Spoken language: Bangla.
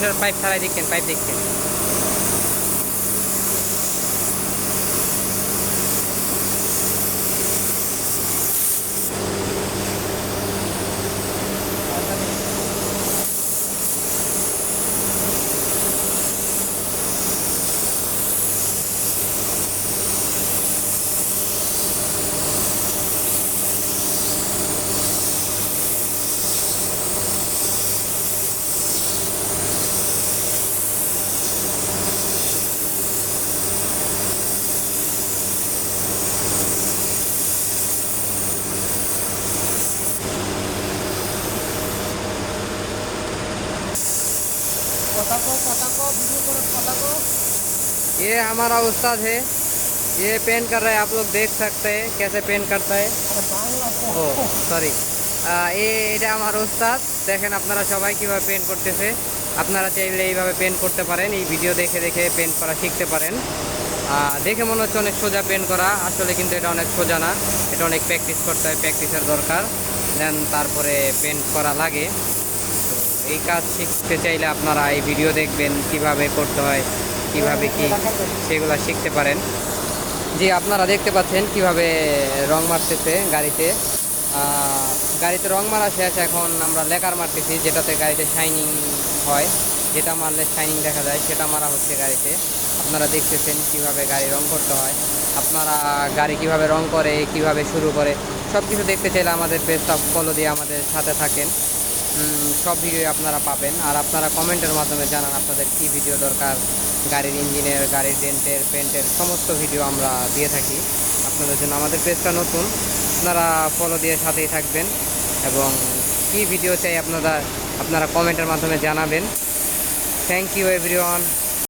এটার পাইপ ছাড়াই দেখছেন, পাইপ দেখছেন। ये हमारा उस्ताद है, ये पेंट कर रहा है, आप लोग देख सकते हैं कैसे पेंट करता है। ও সরি, এটা আমার ওস্তাদ। দেখেন আপনারা সবাই কীভাবে পেন্ট করতেছে। আপনারা চাইলে এইভাবে পেন্ট করতে পারেন, এই ভিডিও দেখে দেখে পেন্ট করা শিখতে পারেন। দেখে মনে হচ্ছে অনেক সোজা পেন্ট করা, আসলে কিন্তু এটা অনেক সোজা না, এটা অনেক প্র্যাকটিস করতে হয়, প্র্যাকটিসের দরকার, দেন তারপরে পেন্ট করা লাগে। তো এই কাজ শিখতে চাইলে আপনারা এই ভিডিও দেখবেন কিভাবে করতে হয়, কিভাবে কি সেগুলো শিখতে পারেন। জি, আপনারা দেখতে পাচ্ছেন কিভাবে রং মারতেছে গাড়িতে। গাড়িতে রং মারা শেষ, এখন আমরা লেকার মারতেছি, যেটাতে গাড়িতে শাইনিং হয়, যেটা মারলে শাইনিং দেখা যায় সেটা মারা হচ্ছে গাড়িতে। আপনারা দেখতেছেন কিভাবে গাড়ি রং করতে হয়। আপনারা গাড়ি কিভাবে রং করে, কিভাবে শুরু করে, সব কিছু দেখতে চাইলে আমাদের পেজটা ফলো দিয়ে আমাদের সাথে থাকেন। সব ভিডিও আপনারা পাবেন। আর আপনারা কমেন্টের মাধ্যমে জানান আপনাদের কি ভিডিও দরকার। গাড়ির ইঞ্জিনের, গাড়ির ডেন্টের, পেন্টের সমস্ত ভিডিও আমরা দিয়ে থাকি আপনাদের জন্য। আমাদের পেজটা নতুন, আপনারা ফলো দিয়ে সাথেই থাকবেন এবং কি ভিডিও চাই আপনারা কমেন্টের মাধ্যমে জানাবেন। Thank you everyone.